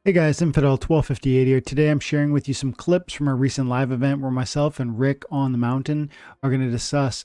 Hey guys, Infidel1258 here. Today I'm sharing with you some clips from a recent live event where myself and Rick on the Mountain are going to discuss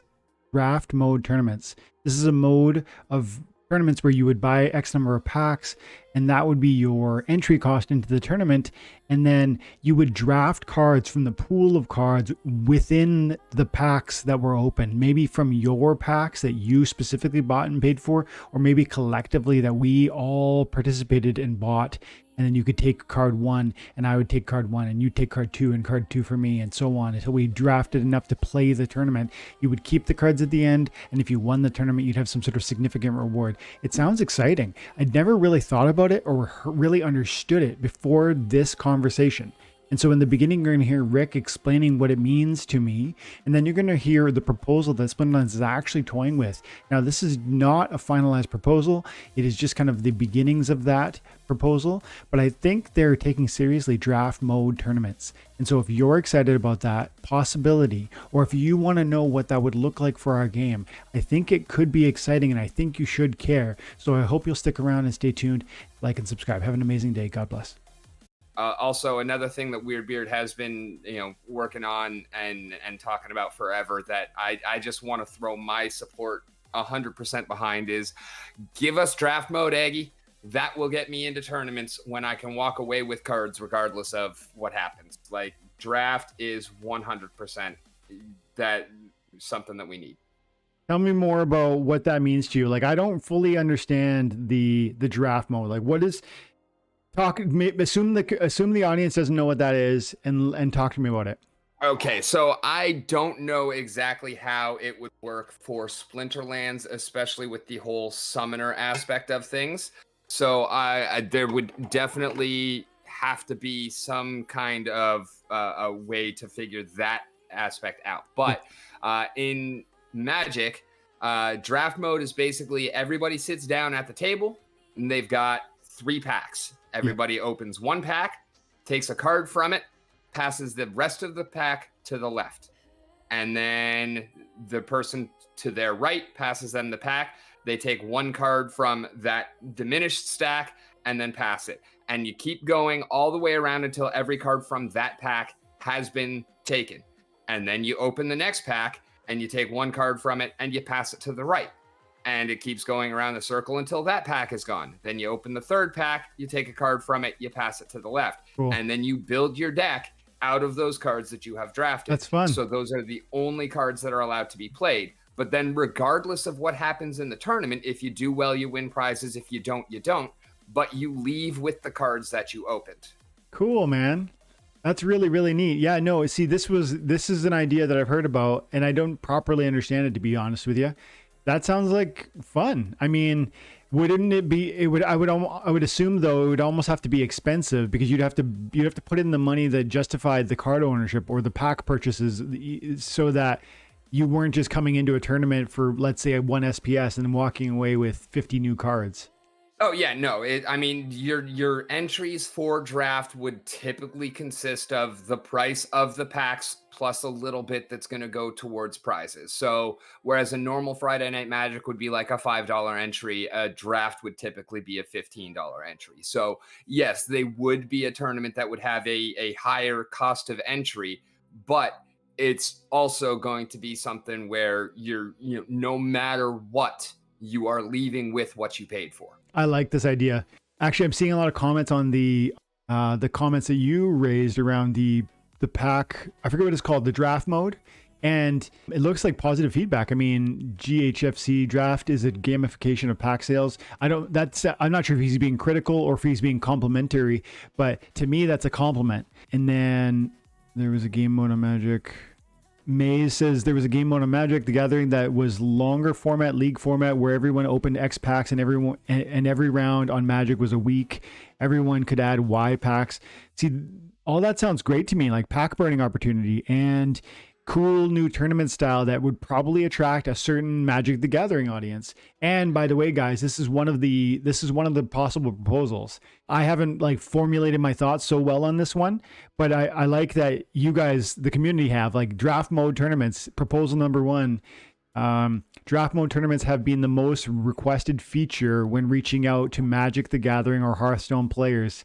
draft mode tournaments. This is a mode of tournaments where you would buy X number of packs, and that would be your entry cost into the tournament. And then you would draft cards from the pool of cards within the packs that were open, maybe from your packs that you specifically bought and paid for, or maybe collectively that we all participated and bought. And then you could take card one, and I would take card one, and you take card two, and card two for me, and so on until we drafted enough to play the tournament. You would keep the cards at the end, and if you won the tournament, you'd have some sort of significant reward. It sounds exciting. I'd never really thought about it or really understood it before this conversation. And so in the beginning, you're going to hear Rick explaining what it means to me. And then you're going to hear the proposal that Splinterlands is actually toying with. Now, this is not a finalized proposal. It is just kind of the beginnings of that proposal. But I think they're taking seriously draft mode tournaments. And so if you're excited about that possibility, or if you want to know what that would look like for our game, I think it could be exciting and I think you should care. So I hope you'll stick around and stay tuned, like and subscribe. Have an amazing day. God bless. Also, another thing that Weirdbeard has been, working on and talking about forever that I just want to throw my support 100% behind is give us draft mode, Aggie. That will get me into tournaments when I can walk away with cards regardless of what happens. Like, draft is 100% that something that we need. Tell me more about what that means to you. Like, I don't fully understand the draft mode. Like, what is... Assume the audience doesn't know what that is, and talk to me about it. Okay, so I don't know exactly how it would work for Splinterlands, especially with the whole summoner aspect of things. So there would definitely have to be some kind of a way to figure that aspect out. But in Magic, draft mode is basically everybody sits down at the table and they've got 3 packs. Everybody opens 1 pack, takes a card from it, passes the rest of the pack to the left. And then the person to their right passes them the pack. They take 1 card from that diminished stack and then pass it. And you keep going all the way around until every card from that pack has been taken. And then you open the next pack and you take 1 card from it and you pass it to the right. And it keeps going around the circle until that pack is gone. Then you open the 3rd pack, you take a card from it, you pass it to the left. Cool. And then you build your deck out of those cards that you have drafted. That's fun. So those are the only cards that are allowed to be played. But then regardless of what happens in the tournament, if you do well, you win prizes. If you don't, you don't. But you leave with the cards that you opened. Cool, man. That's really, really neat. Yeah, no, see, this is an idea that I've heard about, and I don't properly understand it, to be honest with you. That sounds like fun. I mean, wouldn't it be? I would assume though it would almost have to be expensive because you'd have to put in the money that justified the card ownership or the pack purchases, so that you weren't just coming into a tournament for, let's say, 1 SPS and walking away with 50 new cards. Oh yeah, no. I mean, your entries for draft would typically consist of the price of the packs plus a little bit that's going to go towards prizes. So whereas a normal Friday Night Magic would be like a $5 entry, a draft would typically be a $15 entry. So yes, they would be a tournament that would have a higher cost of entry, but it's also going to be something where no matter what, you are leaving with what you paid for. I like this idea. Actually, I'm seeing a lot of comments on the comments that you raised around the pack. I forget what it's called, the draft mode. And it looks like positive feedback. I mean, GHFC draft is a gamification of pack sales. I'm not sure if he's being critical or if he's being complimentary, but to me, that's a compliment. And then there was a game mode on Magic. Maze says there was a game mode on Magic the Gathering that was longer format, league format, where everyone opened X packs and every round on Magic was a week. Everyone could add Y packs. See, all that sounds great to me, like pack burning opportunity and cool new tournament style that would probably attract a certain Magic the Gathering audience. And by the way, guys, this is one of the possible proposals. I haven't formulated my thoughts so well on this one, but I like that you guys, the community, have draft mode tournaments. Proposal number 1. Draft mode tournaments have been the most requested feature when reaching out to Magic the Gathering or Hearthstone players.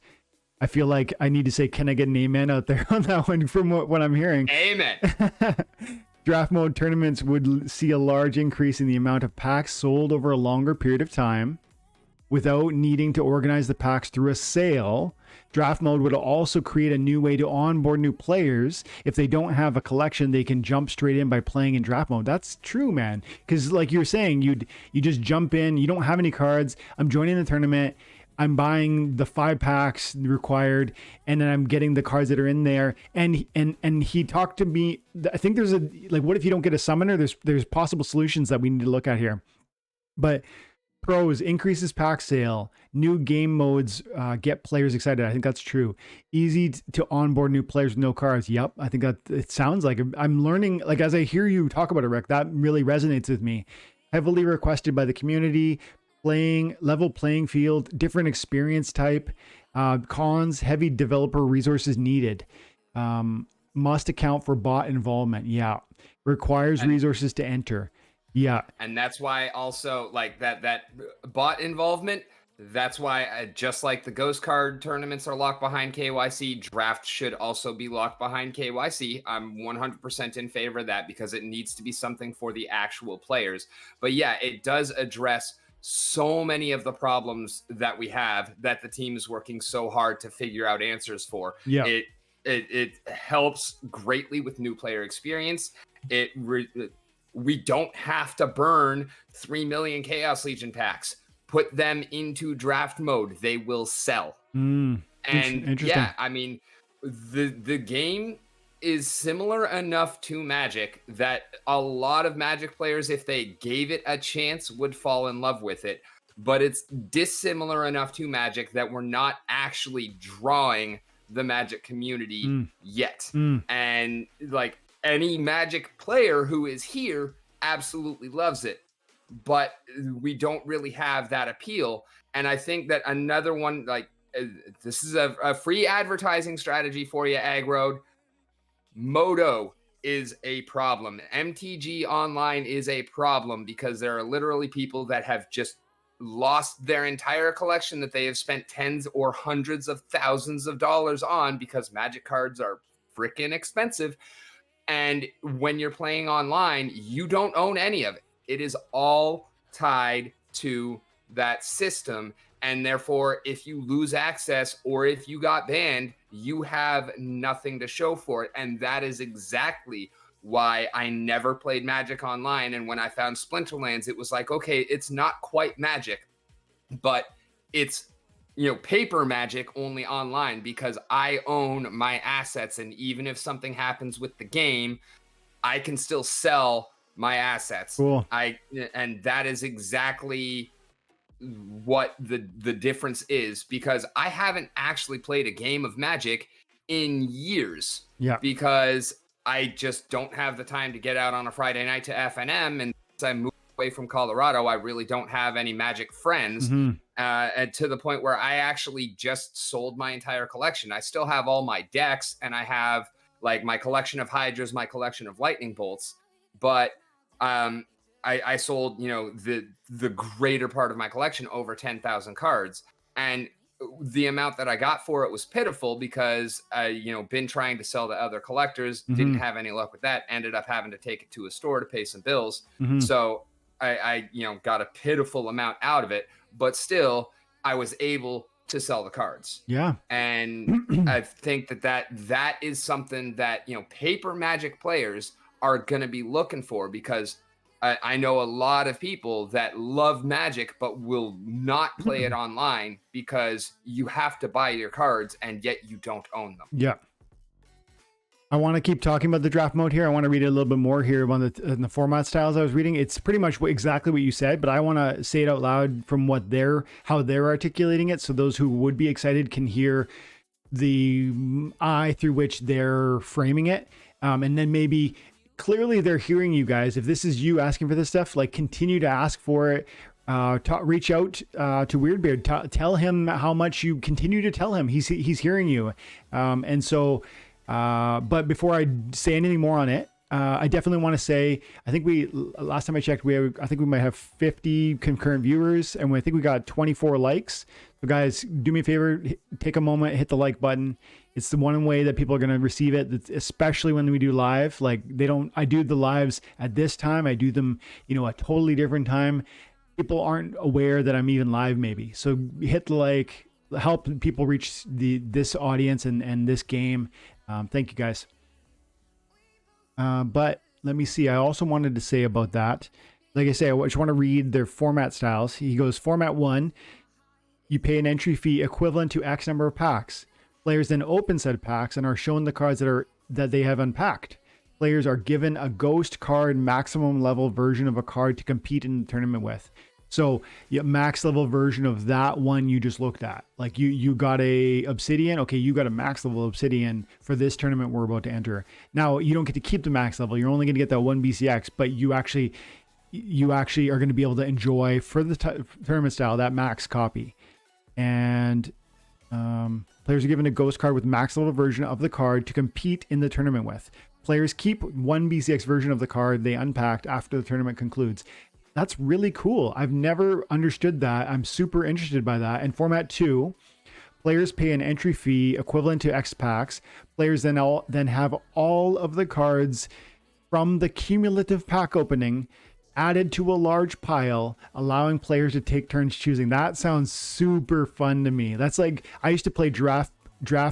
I feel like I need to say, can I get an amen out there on that one from what I'm hearing? Amen. Draft mode tournaments would see a large increase in the amount of packs sold over a longer period of time without needing to organize the packs through a sale. Draft mode would also create a new way to onboard new players. If they don't have a collection, they can jump straight in by playing in draft mode. That's true, man. Because like you're saying, you just jump in. You don't have any cards. I'm joining the tournament. I'm buying the 5 packs required, and then I'm getting the cards that are in there. And he talked to me. I think there's what if you don't get a summoner? There's possible solutions that we need to look at here. But pros: increases pack sale, new game modes get players excited. I think that's true. Easy to onboard new players with no cards. Yep, I think that it sounds like I'm learning. Like as I hear you talk about it, Rick, that really resonates with me. Heavily requested by the community. Level playing field, different experience type. Cons: heavy developer resources needed. Must account for bot involvement. Yeah, requires resources to enter. Yeah. And that's why also like that bot involvement, that's why just like the ghost card tournaments are locked behind KYC, draft should also be locked behind KYC. I'm 100% in favor of that because it needs to be something for the actual players. But yeah, it does address so many of the problems that we have that the team is working so hard to figure out answers for. Yeah. It helps greatly with new player experience. We don't have to burn 3 million Chaos Legion packs. Put them into draft mode. They will sell. And yeah, I mean, the game is similar enough to Magic that a lot of Magic players, if they gave it a chance, would fall in love with it. But it's dissimilar enough to Magic that we're not actually drawing the Magic community yet. And like, any Magic player who is here absolutely loves it, but we don't really have that appeal. And I think that another one, like this is a free advertising strategy for you, Aggroad. Moto is a problem. MTG Online is a problem because there are literally people that have just lost their entire collection that they have spent tens or hundreds of thousands of dollars on because Magic cards are freaking expensive. And when you're playing online, you don't own any of it. It is all tied to that system. And therefore, if you lose access or if you got banned, you have nothing to show for it. And that is exactly why I never played Magic Online. And when I found Splinterlands, it was like, okay, it's not quite Magic, but it's, you know, paper Magic only online because I own my assets. And even if something happens with the game, I can still sell my assets. Cool. And that is exactly what the difference is, because I haven't actually played a game of Magic in years. Yeah. Because I just don't have the time to get out on a Friday night to FNM, and since I moved away from Colorado, I really don't have any Magic friends. And to the point where I actually just sold my entire collection. I still have all my decks, and I have like my collection of Hydras, my collection of Lightning Bolts, but I sold, you know, the greater part of my collection, over 10,000 cards. And the amount that I got for it was pitiful because I, you know, been trying to sell to other collectors, didn't have any luck with that, ended up having to take it to a store to pay some bills. So I, you know, got a pitiful amount out of it, but still I was able to sell the cards. Yeah. And I think that is something that, you know, paper Magic players are going to be looking for, because I know a lot of people that love Magic but will not play it online because you have to buy your cards and yet you don't own them. Yeah. I want to keep talking about the draft mode here. I want to read a little bit more here on the format styles I was reading. It's pretty much exactly what you said, but I want to say it out loud from how they're articulating it, so those who would be excited can hear the eye through which they're framing it. And then maybe clearly they're hearing you guys. If this is you asking for this stuff, like, continue to ask for it. Reach out to Weirdbeard. Tell him how much you continue to tell him. He's hearing you. And so, but before I say anything more on it, I definitely want to say, I think last time I checked, I think we might have 50 concurrent viewers, and I think we got 24 likes. So guys, do me a favor, take a moment, hit the like button. It's the one way that people are going to receive it, especially when we do live. Like I do the lives at this time. I do them, a totally different time. People aren't aware that I'm even live maybe. So hit the like, help people reach this audience and this game. Thank you guys. But let me see. I also wanted to say about that. Like I say, I just want to read their format styles. He goes, format 1, you pay an entry fee equivalent to X number of packs. Players then open said packs and are shown the cards that they have unpacked. Players are given a ghost card maximum level version of a card to compete in the tournament with. So max level version of that one you just looked at. Like you got a obsidian. Okay, you got a max level obsidian for this tournament we're about to enter. Now you don't get to keep the max level. You're only going to get that one BCX, but you actually are going to be able to enjoy for the tournament style that max copy. And players are given a ghost card with max level version of the card to compete in the tournament with. Players keep one BCX version of the card they unpacked after the tournament concludes. That's really cool. I've never understood that. I'm super interested by that. And format 2, players pay an entry fee equivalent to X packs. Players then have all of the cards from the cumulative pack opening added to a large pile, allowing players to take turns choosing. That sounds super fun to me. That's like, I used to play draft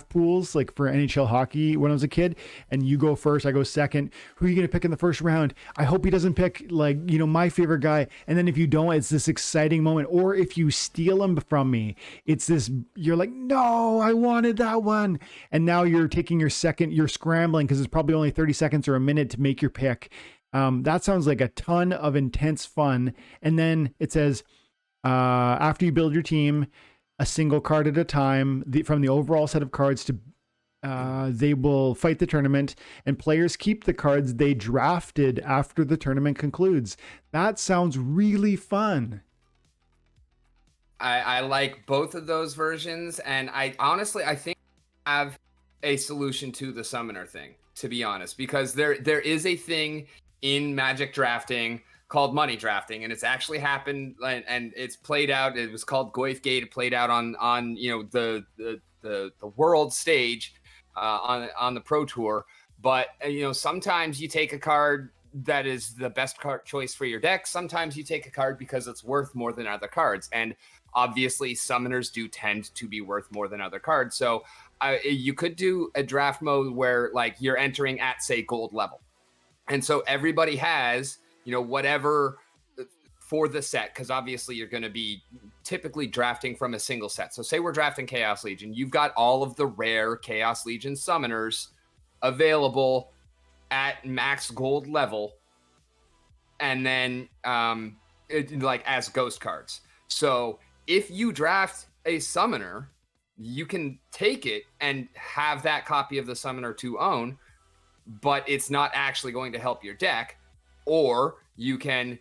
pools like for NHL hockey when I was a kid, and you go first, I go second. Who are you going to pick in the first round? I hope he doesn't pick my favorite guy. And then if you don't, it's this exciting moment. Or if you steal him from me, it's this, you're like, no, I wanted that one. And now you're taking your second, you're scrambling because it's probably only 30 seconds or a minute to make your pick. That sounds like a ton of intense fun. And then it says, after you build your team, a single card at a time from the overall set of cards they will fight the tournament, and players keep the cards they drafted after the tournament concludes. That sounds really fun. I like both of those versions, and I think I have a solution to the summoner thing, to be honest, because there is a thing in Magic drafting called money drafting, and it's actually happened, and it's played out. It was called Goyf Gate. It played out on the world stage on the Pro Tour. But sometimes you take a card that is the best card choice for your deck. Sometimes you take a card because it's worth more than other cards, and obviously summoners do tend to be worth more than other cards. So you could do a draft mode where like you're entering at, say, gold level, and so everybody has whatever for the set, because obviously you're going to be typically drafting from a single set. So say we're drafting Chaos Legion, you've got all of the rare Chaos Legion summoners available at max gold level, and then like as ghost cards. So if you draft a summoner, you can take it and have that copy of the summoner to own, but it's not actually going to help your deck. Or you can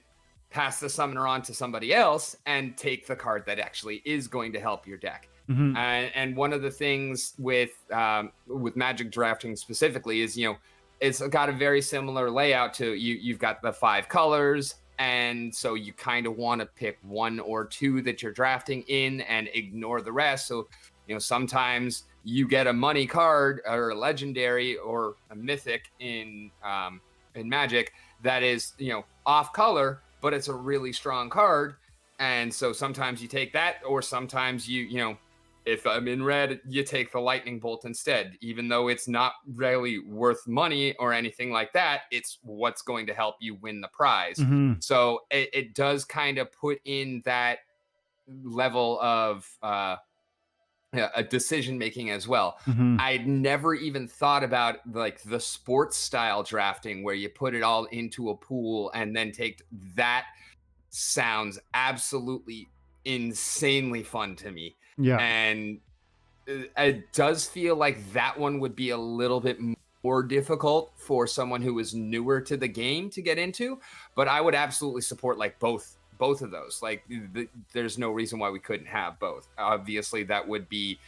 pass the summoner on to somebody else and take the card that actually is going to help your deck. Mm-hmm. And one of the things with Magic drafting specifically is, it's got a very similar layout to you've got the 5 colors. And so you kind of want to pick 1 or 2 that you're drafting in and ignore the rest. So, sometimes you get a money card or a legendary or a mythic in Magic that is, off color, but it's a really strong card. And so sometimes you take that, or sometimes if I'm in red, you take the lightning bolt instead, even though it's not really worth money or anything like that. It's what's going to help you win the prize. Mm-hmm. So it does kind of put in that level of a decision making as well. Mm-hmm. I'd never even thought about like the sports style drafting where you put it all into a pool and then take that. Sounds absolutely insanely fun to me. Yeah. And it does feel like that one would be a little bit more difficult for someone who is newer to the game to get into, but I would absolutely support like both of those. Like there's no reason why we couldn't have both. Obviously that would be,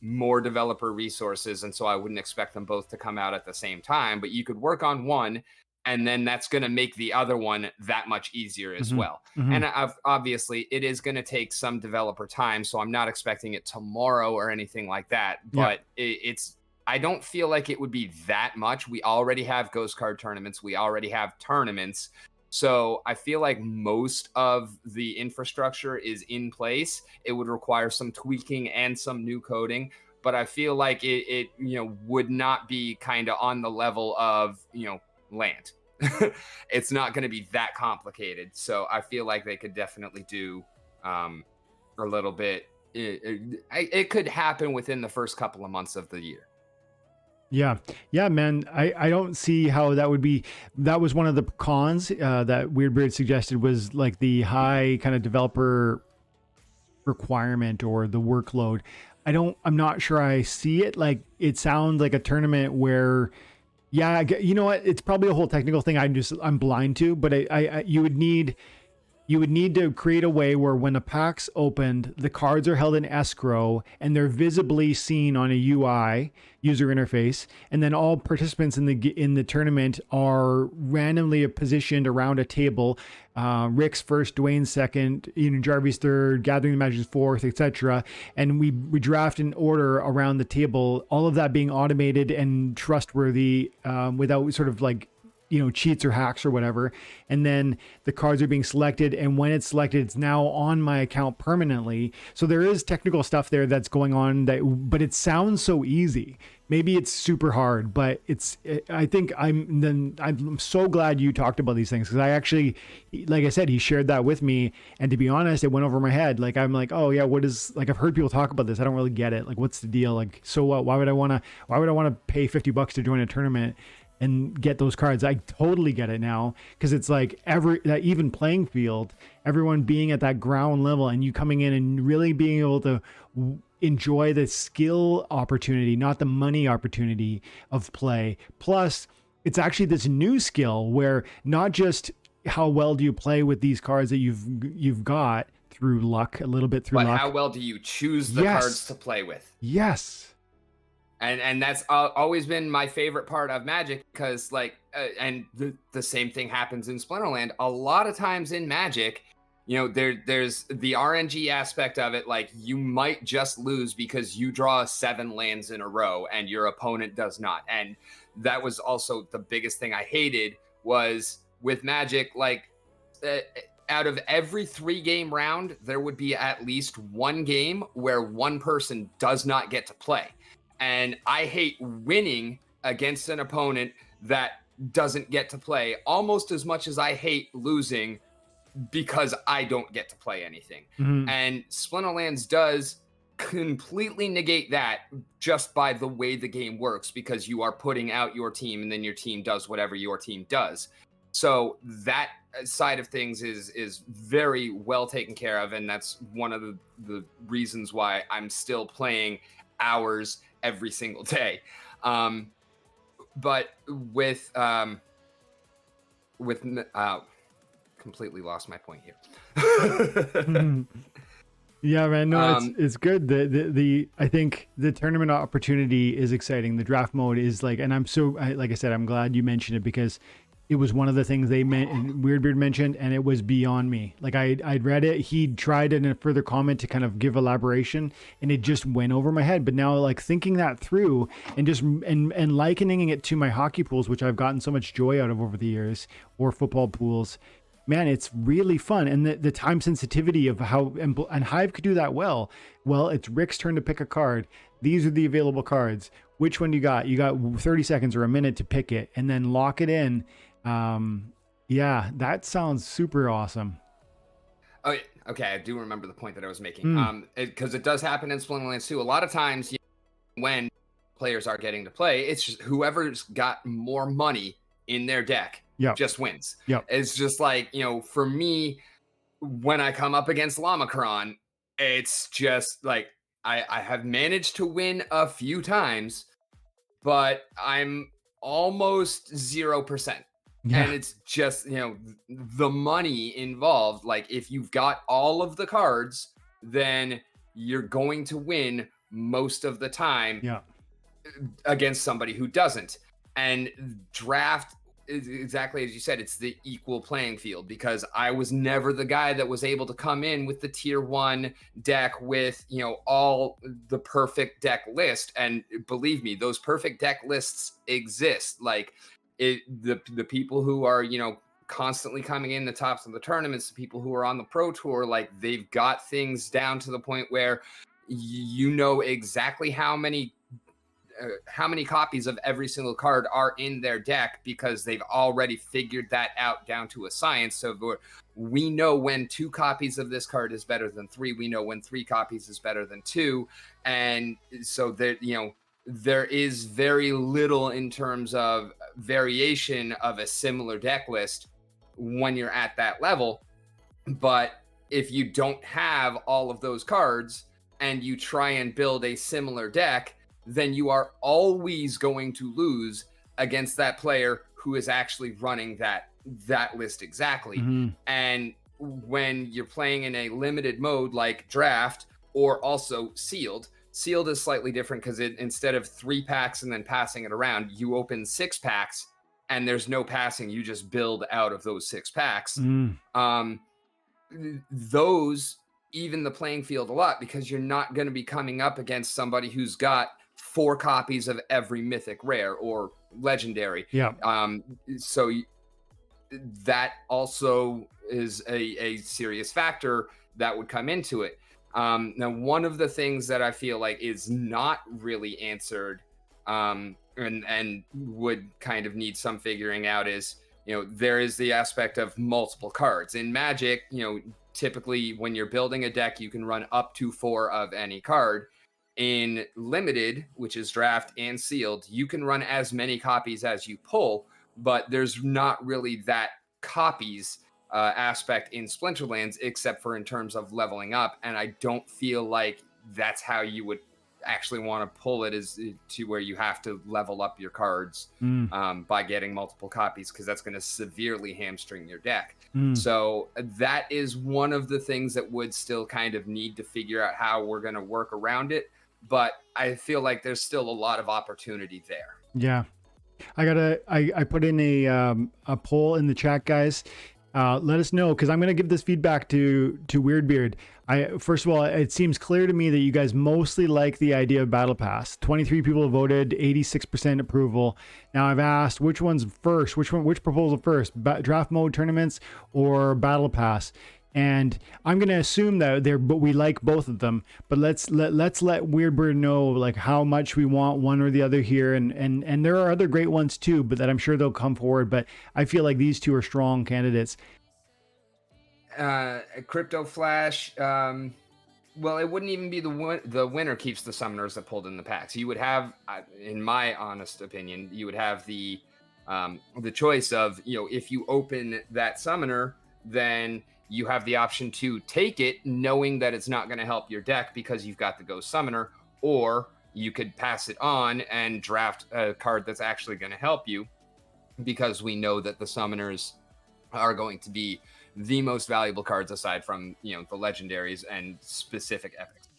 more developer resources. And so I wouldn't expect them both to come out at the same time, but you could work on one and then that's going to make the other one that much easier as Hmm. well. Hmm. And obviously, it is going to take some developer time, so I'm not expecting it tomorrow or anything like that. Yeah. But it's I don't feel like it would be that much. We already have ghost card tournaments. We already have tournaments. So I feel like most of the infrastructure is in place. It would require some tweaking and some new coding, but I feel like it would not be kind of on the level of land. It's not going to be that complicated. So I feel like they could definitely do um, a little bit. It could happen within the first couple of months of the year. Yeah. Yeah, man. I don't see how that would be. That was one of the cons that Weirdbeard suggested, was like the high kind of developer requirement or the workload. I'm not sure I see it. Like, it sounds like a tournament where, yeah, you know what? It's probably a whole technical thing I'm blind to, but you would need to create a way where when the pack's opened, the cards are held in escrow and they're visibly seen on a UI user interface, and then all participants in the tournament are randomly positioned around a table. Rick's first, Dwayne's second, Jarvis third, Gathering the Magic's fourth, etc. And we draft in order around the table. All of that being automated and trustworthy, without sort of like cheats or hacks or whatever. And then the cards are being selected, and when it's selected, it's now on my account permanently. So there is technical stuff there that's going on, but it sounds so easy. Maybe it's super hard, but I think I'm so glad you talked about these things, because I actually, like I said, he shared that with me, and to be honest, it went over my head. Like, I'm like, oh yeah, I've heard people talk about this. I don't really get it. Like, what's the deal? Like, so what? Why would I want to pay $50 to join a tournament and get those cards? I totally get it now, because it's like that even playing field, everyone being at that ground level, and you coming in and really being able to enjoy the skill opportunity, not the money opportunity of play. Plus, it's actually this new skill where not just how well do you play with these cards that you've got through luck, a little bit through But luck. how well do you choose the cards to play with? Yes. And that's always been my favorite part of Magic, because and the same thing happens in Splinterland a lot of times in Magic. There's the RNG aspect of it. Like, you might just lose because you draw 7 lands in a row and your opponent does not. And that was also the biggest thing I hated, was with Magic, like, out of every 3-game round, there would be at least one game where one person does not get to play. And I hate winning against an opponent that doesn't get to play almost as much as I hate losing because I don't get to play anything. Mm-hmm. And Splinterlands does completely negate that just by the way the game works, because you are putting out your team and then your team does whatever your team does. So that side of things is very well taken care of, and that's one of the reasons why I'm still playing hours every single day. But with completely lost my point here. Yeah, man. No, it's good. I think the tournament opportunity is exciting. The draft mode is like, and like I said, I'm glad you mentioned it, because it was one of the things Weirdbeard mentioned, and it was beyond me. Like, I'd read it. He tried in a further comment to kind of give elaboration, and it just went over my head. But now, like, thinking that through and just and likening it to my hockey pools, which I've gotten so much joy out of over the years, or football pools, man, it's really fun. And the time sensitivity of how, and Hive could do that well. Well, it's Rick's turn to pick a card. These are the available cards. Which one do you got? You got 30 seconds or a minute to pick it, and then lock it in. Yeah, that sounds super awesome. Oh, okay. I do remember the point that I was making. Because it does happen in Splinterlands too. A lot of times, when players are getting to play, it's just whoever's got more money in their deck just wins. Yep. It's just like, for me, when I come up against Lamacron, it's just like I have managed to win a few times, but I'm almost 0%. Yeah. And it's just, the money involved. Like, if you've got all of the cards, then you're going to win most of the time against somebody who doesn't. And draft exactly as you said, it's the equal playing field, because I was never the guy that was able to come in with the tier 1 deck with, all the perfect deck list. And believe me, those perfect deck lists exist. Like the people who are, constantly coming in the tops of the tournaments, the people who are on the pro tour, like they've got things down to the point where you know exactly how many copies of every single card are in their deck, because they've already figured that out down to a science. So we know when 2 copies of this card is better than 3. We know when 3 copies is better than 2. And so there is very little in terms of variation of a similar deck list when you're at that level. But if you don't have all of those cards and you try and build a similar deck, then you are always going to lose against that player who is actually running that list exactly. Mm-hmm. And when you're playing in a limited mode like draft, or also sealed is slightly different, because instead of 3 packs and then passing it around, you open 6 packs and there's no passing. You just build out of those 6 packs. Those even the playing field a lot, because you're not going to be coming up against somebody who's got 4 copies of every mythic, rare, or legendary. Yeah. So that also is a serious factor that would come into it. Now, one of the things that I feel like is not really answered, and would kind of need some figuring out, is, there is the aspect of multiple cards. In Magic, typically when you're building a deck, you can run up to 4 of any card. In limited, which is draft and sealed, you can run as many copies as you pull, but there's not really that copies aspect in Splinterlands, except for in terms of leveling up. And I don't feel like that's how you would actually want to pull it, is to where you have to level up your cards by getting multiple copies, because that's going to severely hamstring your deck. So that is one of the things that would still kind of need to figure out how we're going to work around it. But I feel like there's still a lot of opportunity there. Yeah. I put in a poll in the chat, guys. Let us know, because I'm going to give this feedback to Weirdbeard. First of all, it seems clear to me that you guys mostly like the idea of Battle Pass. 23 people voted, 86% approval. Now I've asked which one's first, which proposal first, draft mode tournaments or Battle Pass. And I'm going to assume that but we like both of them. But let's let Weirdbird know like how much we want one or the other here. And there are other great ones too, but that I'm sure they'll come forward. But I feel like these two are strong candidates. Crypto Flash. Well, it wouldn't even be the winner keeps the summoners that pulled in the packs. You would have, in my honest opinion, you would have the choice of, if you open that summoner, then you have the option to take it knowing that it's not going to help your deck because you've got the Ghost Summoner, or you could pass it on and draft a card that's actually going to help you, because we know that the summoners are going to be the most valuable cards aside from, the legendaries and specific epics.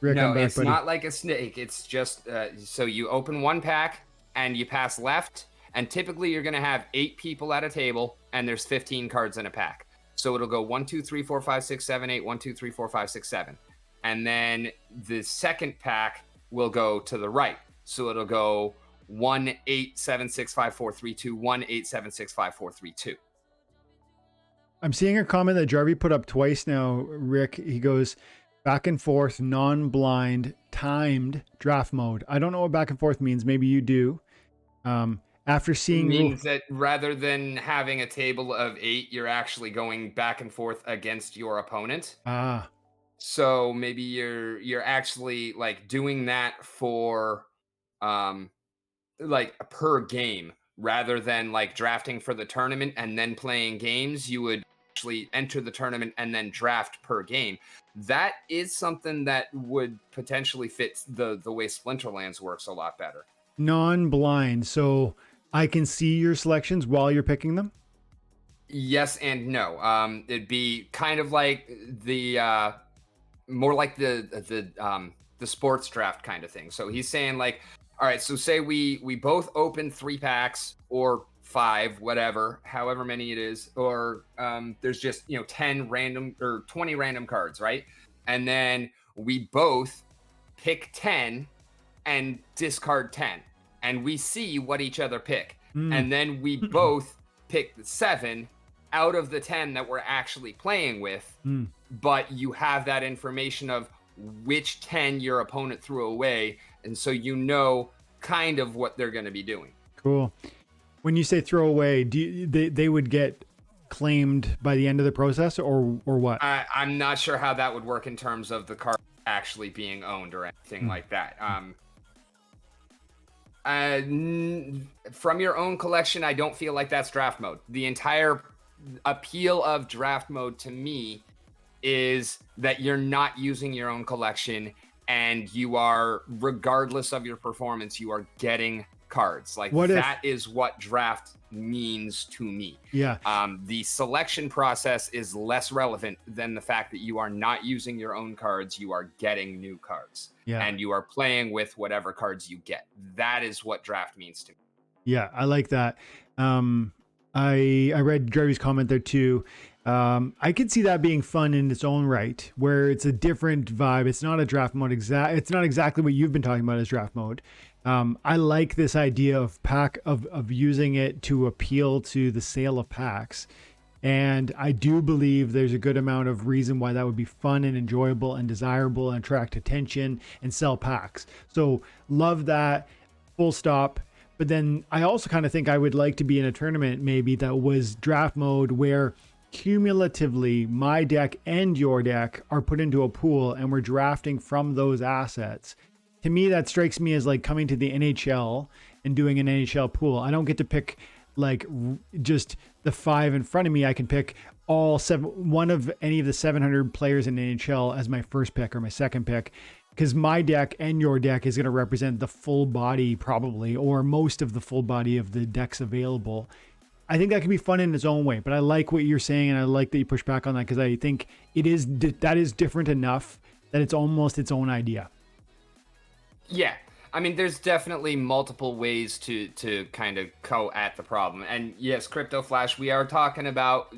Rick, no, it's not like a snake. It's just, so you open one pack and you pass left, and typically you're going to have 8 people at a table and there's 15 cards in a pack. So it'll go 1, 2, 3, 4, 5, 6, 7, 8, 1, 2, 3, 4, 5, 6, 7. And then the second pack will go to the right. So it'll go 1, 8, 7, 6, 5, 4, 3, 2, 1, 8, 7, 6, 5, 4, 3, 2. I'm seeing a comment that Jarvie put up twice now, Rick. He goes, back and forth, non-blind, timed draft mode. I don't know what back and forth means. Maybe you do. After seeing, it means that rather than having a table of 8, you're actually going back and forth against your opponent. So maybe you're actually like doing that for like per game, rather than like drafting for the tournament and then playing games. You would actually enter the tournament and then draft per game. That is something that would potentially fit the way Splinterlands works a lot better. Non-blind, so I can see your selections while you're picking them? Yes and no. It'd be kind of like the more like the sports draft kind of thing. So he's saying like, all right, so say we both open 3 packs or 5, whatever, however many it is, or there's just 10 random or 20 random cards, right? And then we both pick 10 and discard 10, and we see what each other pick, Mm. and then we both pick the 7 out of the 10 that we're actually playing with. Mm. But you have that information of which 10 your opponent threw away, and so kind of what they're going to be doing. Cool. When you say throw away, they would get claimed by the end of the process, or what? I'm not sure how that would work in terms of the card actually being owned or anything like that. From your own collection, I don't feel like that's draft mode. The entire appeal of draft mode to me is that you're not using your own collection, and you are, regardless of your performance, you are getting cards. Like, that is what draft means to me. Yeah. The selection process is less relevant than the fact that you are not using your own cards. You are getting new cards. Yeah. And you are playing with whatever cards you get. That is what draft means to me. Yeah, I like that. I read Jarvy's comment there too. I could see that being fun in its own right, where it's a different vibe. It's not a draft mode it's not exactly what you've been talking about as draft mode. I like this idea of using it to appeal to the sale of packs. And I do believe there's a good amount of reason why that would be fun and enjoyable and desirable and attract attention and sell packs. So love that, full stop. But then I also kind of think I would like to be in a tournament maybe that was draft mode, where cumulatively my deck and your deck are put into a pool and we're drafting from those assets. To me, that strikes me as like coming to the NHL and doing an NHL pool. I don't get to pick like just the 5 in front of me. I can pick one of any of the 700 players in NHL as my first pick or my second pick, because my deck and your deck is going to represent the full body probably, or most of the full body of the decks available. I think that can be fun in its own way, but I like what you're saying, and I like that you push back on that, because I think that is different enough that it's almost its own idea. Yeah. I mean, there's definitely multiple ways to kind of go at the problem. And yes, Crypto Flash, we are talking about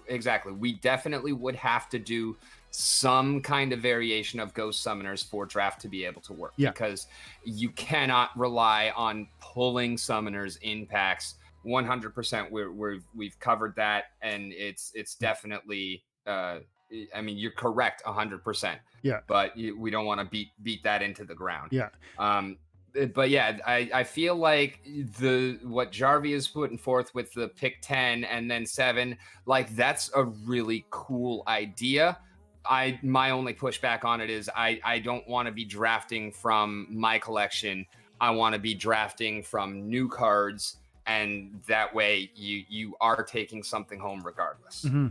exactly. We definitely would have to do some kind of variation of Ghost Summoners for draft to be able to work. Yeah. Because you cannot rely on pulling summoners in packs 100%. We've covered that, and it's definitely I mean, you're correct 100%. Yeah. But we don't want to beat that into the ground. Yeah. But yeah, I feel like what Jarvie is putting forth with the pick 10 and then 7, like, that's a really cool idea. My only pushback on it is I don't want to be drafting from my collection. I want to be drafting from new cards, and that way you are taking something home regardless. Mm-hmm.